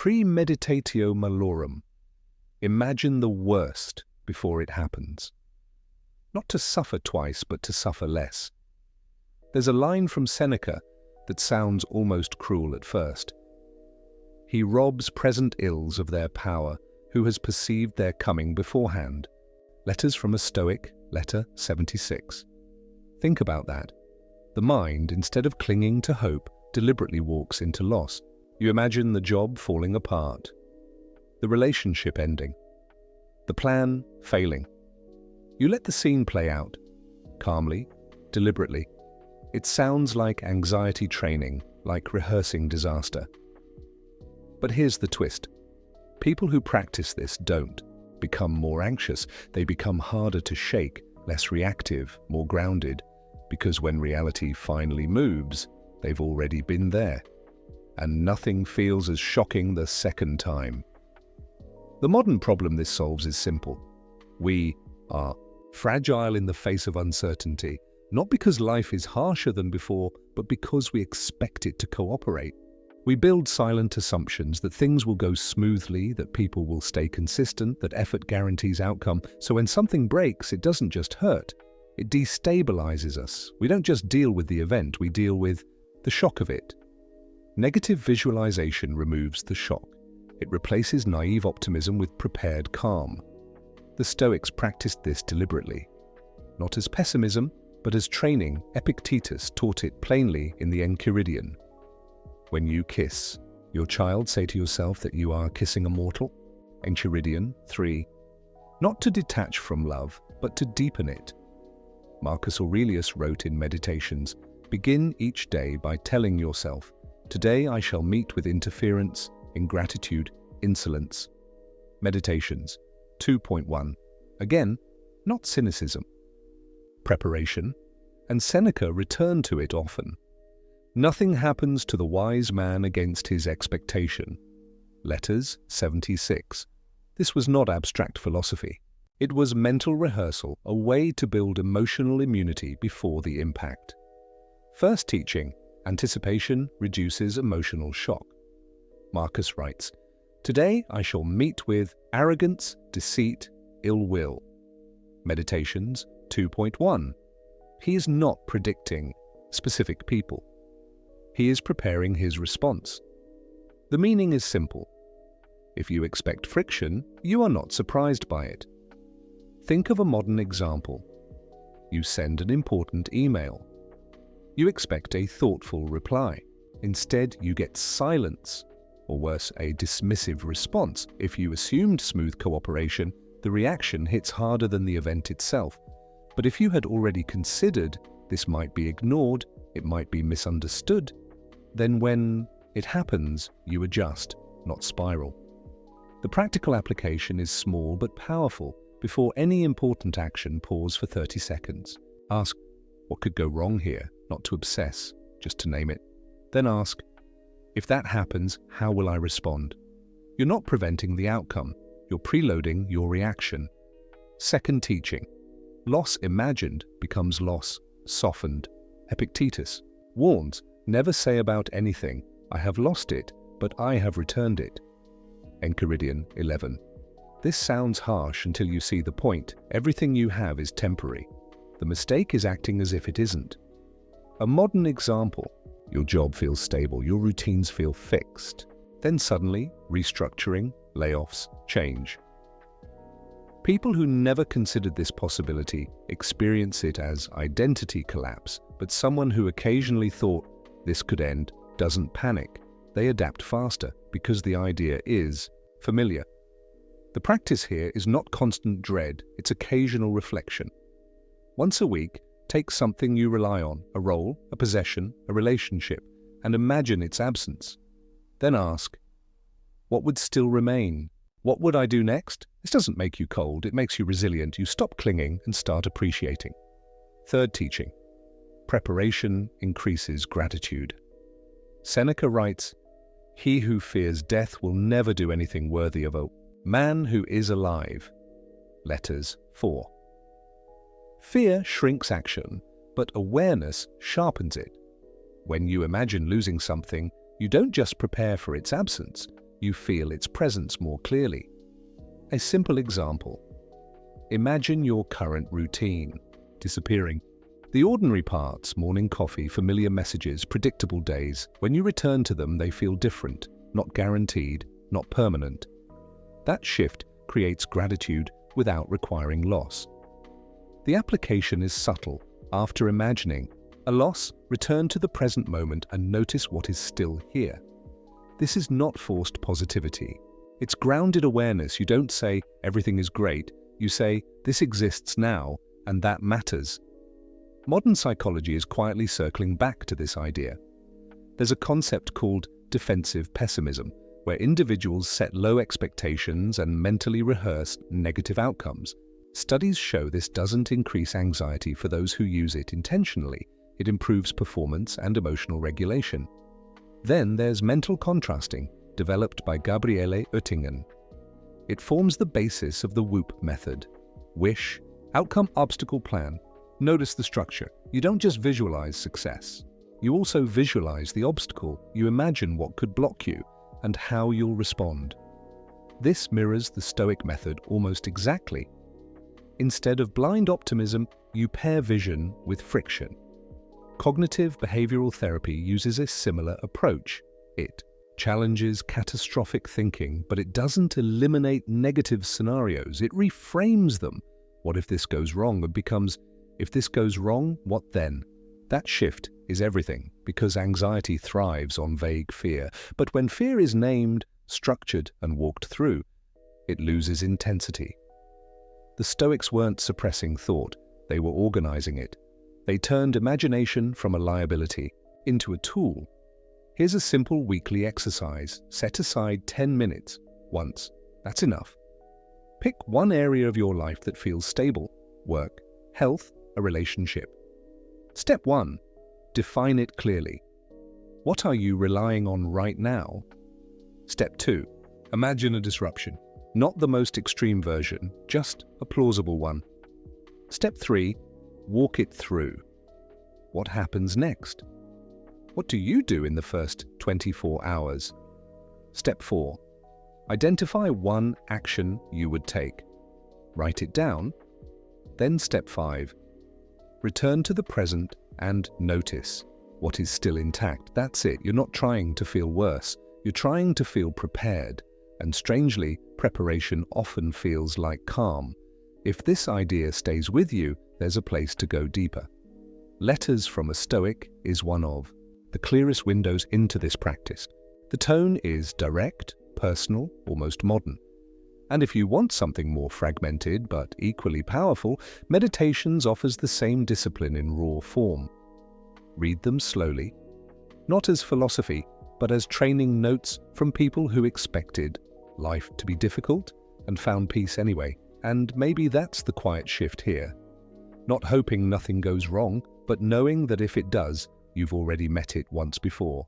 Premeditatio Malorum. Imagine the worst before it happens. Not to suffer twice, but to suffer less. There's a line from Seneca that sounds almost cruel at first. He robs present ills of their power, who has perceived their coming beforehand. Letters from a Stoic, letter 76. Think about that. The mind, instead of clinging to hope, deliberately walks into loss. You imagine the job falling apart, the relationship ending, the plan failing. You let the scene play out, calmly, deliberately. It sounds like anxiety training, like rehearsing disaster. But here's the twist. People who practice this don't become more anxious. They become harder to shake, less reactive, more grounded, because when reality finally moves, they've already been there. And nothing feels as shocking the second time. The modern problem this solves is simple. We are fragile in the face of uncertainty, not because life is harsher than before, but because we expect it to cooperate. We build silent assumptions that things will go smoothly, that people will stay consistent, that effort guarantees outcome. So when something breaks, it doesn't just hurt, it destabilizes us. We don't just deal with the event, we deal with the shock of it. Negative visualization removes the shock. It replaces naive optimism with prepared calm. The Stoics practiced this deliberately. Not as pessimism, but as training. Epictetus taught it plainly in the Enchiridion. When you kiss your child, say to yourself that you are kissing a mortal. Enchiridion 3. Not to detach from love, but to deepen it. Marcus Aurelius wrote in Meditations, begin each day by telling yourself, today I shall meet with interference, ingratitude, insolence. Meditations 2.1. Again, not cynicism. Preparation, and Seneca returned to it often. Nothing happens to the wise man against his expectation. Letters 76. This was not abstract philosophy. It was mental rehearsal, a way to build emotional immunity before the impact. First teaching, anticipation reduces emotional shock. Marcus writes, today I shall meet with arrogance, deceit, ill will. Meditations 2.1. He is not predicting specific people. He is preparing his response. The meaning is simple. If you expect friction, you are not surprised by it. Think of a modern example. You send an important email. You expect a thoughtful reply. Instead, you get silence, or worse, a dismissive response. If you assumed smooth cooperation, the reaction hits harder than the event itself. But if you had already considered this might be ignored, it might be misunderstood, then when it happens, you adjust, not spiral. The practical application is small but powerful. Before any important action, pause for 30 seconds. Ask, what could go wrong here? Not to obsess, just to name it. Then ask, if that happens, how will I respond? You're not preventing the outcome, you're preloading your reaction. Second teaching, loss imagined becomes loss softened. Epictetus warns, never say about anything, I have lost it, but I have returned it. Enchiridion 11. This sounds harsh until you see the point. Everything you have is temporary. The mistake is acting as if it isn't. A modern example, your job feels stable, your routines feel fixed. Then suddenly, restructuring, layoffs, change. People who never considered this possibility experience it as identity collapse, but someone who occasionally thought this could end doesn't panic. They adapt faster because the idea is familiar. The practice here is not constant dread, it's occasional reflection. Once a week, take something you rely on, a role, a possession, a relationship, and imagine its absence. Then ask, what would still remain? What would I do next? This doesn't make you cold, it makes you resilient. You stop clinging and start appreciating. Third teaching, preparation increases gratitude. Seneca writes, he who fears death will never do anything worthy of a man who is alive. Letters 4. Fear shrinks action, but awareness sharpens it. When you imagine losing something, you don't just prepare for its absence, you feel its presence more clearly. A simple example. Imagine your current routine disappearing. The ordinary parts, morning coffee, familiar messages, predictable days, when you return to them, they feel different, not guaranteed, not permanent. That shift creates gratitude without requiring loss. The application is subtle. After imagining a loss, return to the present moment and notice what is still here. This is not forced positivity. It's grounded awareness. You don't say, everything is great. You say, this exists now, and that matters. Modern psychology is quietly circling back to this idea. There's a concept called defensive pessimism, where individuals set low expectations and mentally rehearse negative outcomes. Studies show this doesn't increase anxiety for those who use it intentionally. It improves performance and emotional regulation. Then there's mental contrasting, developed by Gabriele Oettingen. It forms the basis of the WOOP method. Wish, outcome, obstacle, plan. Notice the structure. You don't just visualize success. You also visualize the obstacle. You imagine what could block you and how you'll respond. This mirrors the Stoic method almost exactly. Instead of blind optimism, you pair vision with friction. Cognitive behavioral therapy uses a similar approach. It challenges catastrophic thinking, but it doesn't eliminate negative scenarios. It reframes them. What if this goes wrong? It becomes, if this goes wrong, what then? That shift is everything, because anxiety thrives on vague fear. But when fear is named, structured, and walked through, it loses intensity. The Stoics weren't suppressing thought, they were organizing it. They turned imagination from a liability into a tool. Here's a simple weekly exercise. Set aside 10 minutes, once. That's enough. Pick one area of your life that feels stable: work, health, a relationship. Step 1. Define it clearly. What are you relying on right now? Step 2. Imagine a disruption. Not the most extreme version, just a plausible one. Step 3. Walk it through. What happens next? What do you do in the first 24 hours? Step 4. Identify one action you would take. Write it down. Then step 5. Return to the present and notice what is still intact. That's it. You're not trying to feel worse. You're trying to feel prepared. And strangely, preparation often feels like calm. If this idea stays with you, there's a place to go deeper. Letters from a Stoic is one of the clearest windows into this practice. The tone is direct, personal, almost modern. And if you want something more fragmented but equally powerful, Meditations offers the same discipline in raw form. Read them slowly, not as philosophy, but as training notes from people who expected life to be difficult and found peace anyway. And maybe that's the quiet shift here. Not hoping nothing goes wrong, but knowing that if it does, you've already met it once before.